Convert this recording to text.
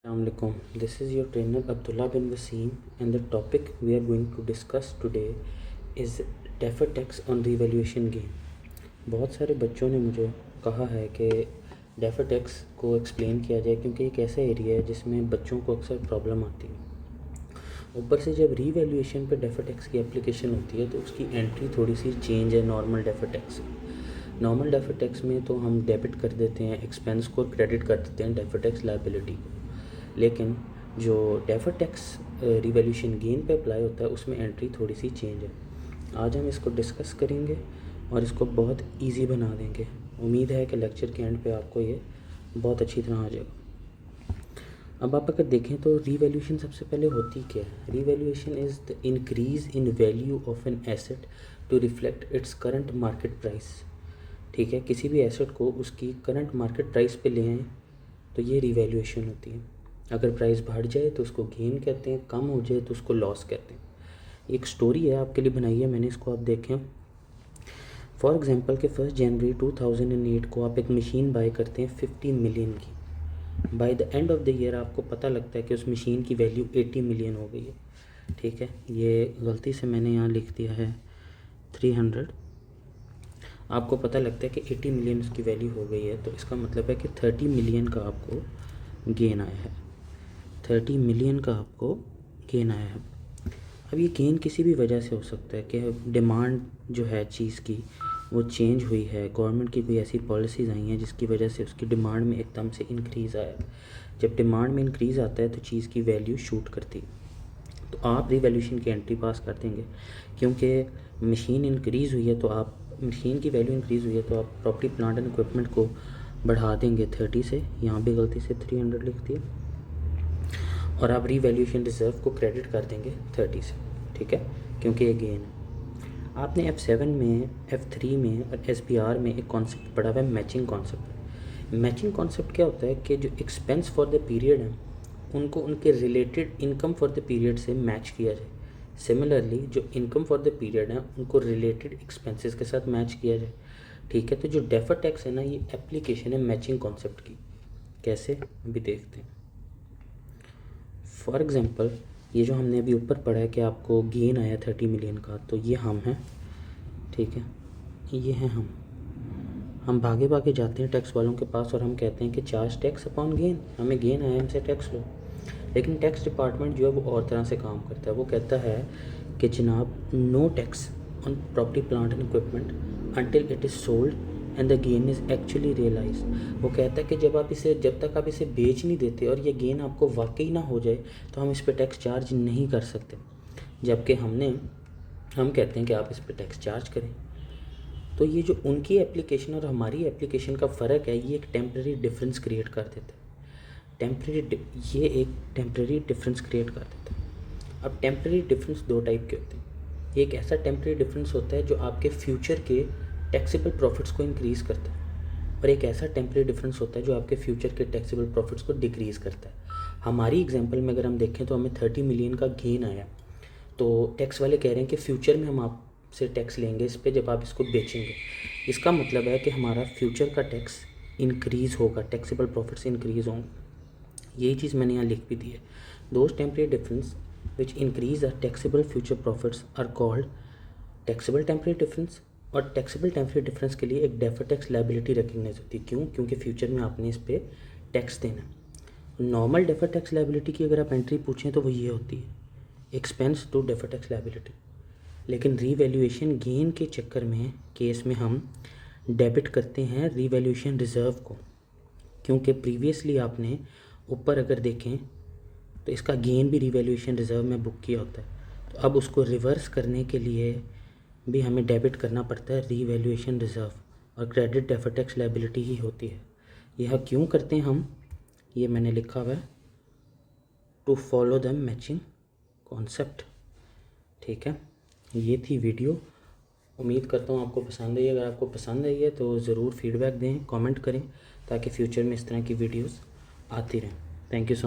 Assalamualaikum. This is your trainer Abdullah bin Wasim, and the topic we are going to discuss today is deferred tax on revaluation gain. बहुत सारे बच्चों ने मुझे कहा है कि डेफर्ड टैक्स को एक्सप्लेन किया जाए, क्योंकि एक ऐसा एरिया है जिसमें बच्चों को अक्सर प्रॉब्लम आती है। ऊपर से जब रीवैल्यूएशन पे डेफर्ड टैक्स की एप्लीकेशन होती है तो उसकी एंट्री थोड़ी सी चेंज है नॉर्मल डेफर्ड टैक्स से। नॉर्मल डेफर्ड टैक्स में तो हम डेबिट कर देते हैं एक्सपेंस को और क्रेडिट कर देते हैं डेफर्ड टैक्स लायबिलिटी को, लेकिन जो डेफर्ड टैक्स रिवैल्यूएशन गेन पे अप्लाई होता है उसमें एंट्री थोड़ी सी चेंज है। आज हम इसको डिस्कस करेंगे और इसको बहुत इजी बना देंगे। उम्मीद है कि लेक्चर के एंड पे आपको ये बहुत अच्छी तरह आ जाएगा। अब आप अगर देखें तो रीवैल्यूएशन सबसे पहले होती क्या है? Revaluation is the increase in value of an asset to reflect its current market price. ठीक है, किसी भी एसेट को उसकी करंट मार्केट प्राइस पे ले आएँ तो ये रीवैल्यूएशन होती है। अगर प्राइस बढ़ जाए तो उसको गेन कहते हैं, कम हो जाए तो उसको लॉस कहते हैं। एक स्टोरी है आपके लिए बनाई है मैंने, इसको आप देखें। फॉर एग्जांपल कि 1 जनवरी 2008 को आप एक मशीन बाय करते हैं 50 मिलियन की। By the end of the year आपको पता लगता है कि उस मशीन की वैल्यू 80 मिलियन हो गई है। ठीक है, ये गलती से मैंने यहाँ लिख दिया है 300। आपको पता लगता है कि 80 मिलियन उसकी वैल्यू हो गई है, तो इसका मतलब है कि 30 मिलियन का आपको गेन आया है। 30 मिलियन का आपको गेन आया है। अब ये गेन किसी भी वजह से हो सकता है कि डिमांड जो है चीज़ की वो चेंज हुई है, गवर्नमेंट की कोई ऐसी पॉलिसीज़ आई हैं जिसकी वजह से उसकी डिमांड में एकदम से इंक्रीज़ आया। जब डिमांड में इंक्रीज़ आता है तो चीज़ की वैल्यू शूट करती है, तो आप रिवैल्यूएशन की एंट्री पास कर देंगे। क्योंकि मशीन इंक्रीज़ हुई है तो आप मशीन की वैल्यू इंक्रीज़ हुई है तो आप प्रॉपर्टी प्लांट एंड इक्विपमेंट को बढ़ा देंगे 30 से, यहाँ भी गलती से 300 लिख दिया, और आप रीवैल्यूएशन रिजर्व को क्रेडिट कर देंगे 30 से। ठीक है, क्योंकि ये गेन है। आपने F7 में, F3 में और SPR में एक कॉन्सेप्ट पढ़ा हुआ है, मैचिंग कॉन्सेप्ट। मैचिंग कॉन्सेप्ट क्या होता है कि जो एक्सपेंस फॉर द पीरियड है उनको उनके related income for the period से मैच किया जाए। सिमिलरली जो इनकम फॉर द पीरियड है उनको रिलेटेड एक्सपेंसेस के साथ मैच किया जाए। ठीक है, तो जो डेफर्ड टैक्स है ना, ये एप्लीकेशन है मैचिंग कॉन्सेप्ट की। कैसे, अभी देखते हैं। फॉर एग्ज़ाम्पल ये जो हमने अभी ऊपर पढ़ा है कि आपको गेन आया 30 मिलियन का, तो ये हम हैं। ठीक है, ये हैं हम भागे भागे जाते हैं टैक्स वालों के पास और हम कहते हैं कि चार्ज टैक्स अपॉन गेन, हमें गेन आया, हमसे टैक्स लो। लेकिन टैक्स डिपार्टमेंट जो है वो और तरह से काम करता है। वो कहता है कि जनाब no tax on property plant and equipment until it is sold and the gain is actually realise. वो कहता है कि जब तक आप इसे बेच नहीं देते और ये गेन आपको वाकई ना हो जाए तो हम इस पर टैक्स चार्ज नहीं कर सकते। जबकि हम कहते हैं कि आप इस पर टैक्स चार्ज करें। तो ये जो उनकी एप्लीकेशन और हमारी एप्लीकेशन का फ़र्क है, ये एक टेम्प्रेरी डिफरेंस क्रिएट कर देता है। ये एक टेम्प्रेरी डिफरेंस क्रिएट कर देता है। अब टेम्प्रेरी डिफरेंस दो टाइप के होते हैं। एक ऐसा टेम्प्रेरी डिफरेंस होता है जो आपके फ्यूचर के टैक्सेबल प्रॉफिट्स को इंक्रीज़ करता है, और एक ऐसा टेम्प्रेरी डिफरेंस होता है जो आपके फ्यूचर के टैक्सेबल प्रॉफिट्स को डिक्रीज़ करता है। हमारी एग्जांपल में अगर हम देखें तो हमें 30 मिलियन का गेन आया, तो टैक्स वाले कह रहे हैं कि फ्यूचर में हम आपसे टैक्स लेंगे इस पर जब आप इसको बेचेंगे। इसका मतलब है कि हमारा फ्यूचर का टैक्स इंक्रीज़ होगा, टैक्सेबल प्रॉफिट्स इंक्रीज़ होंगे। यही चीज़ मैंने यहाँ लिख भी दी है। Those temporary difference which increase the taxable future profits are called taxable temporary difference. और टैक्सेबल टेम्प्रेरी डिफरेंस के लिए एक डेफर्ड टैक्स लायबिलिटी रिकग्नाइज होती है। क्यों? क्योंकि फ्यूचर में आपने इस पर टैक्स देना है। नॉर्मल डेफर्ड टैक्स लायबिलिटी की अगर आप एंट्री पूछें तो वो ये होती है, expense to deferred tax liability. लेकिन रीवैल्यूएशन गेन के चक्कर में केस में हम डेबिट करते हैं रीवैल्यूएशन रिजर्व को, क्योंकि प्रीवियसली आपने ऊपर अगर देखें तो इसका गेन भी रीवैल्यूएशन रिजर्व में बुक किया होता है। तो अब उसको रिवर्स करने के लिए भी हमें डेबिट करना पड़ता है रीवैल्यूएशन रिजर्व, और क्रेडिट डेफर्ड टैक्स लायबिलिटी ही होती है। यह क्यों करते हैं हम, ये मैंने लिखा हुआ है, to follow the matching concept. ठीक है, ये थी वीडियो। उम्मीद करता हूँ आपको पसंद आई। अगर आपको पसंद आई है तो ज़रूर फीडबैक दें, कमेंट करें, ताकि फ्यूचर में इस तरह की वीडियोस आती रहें। Thank you so much.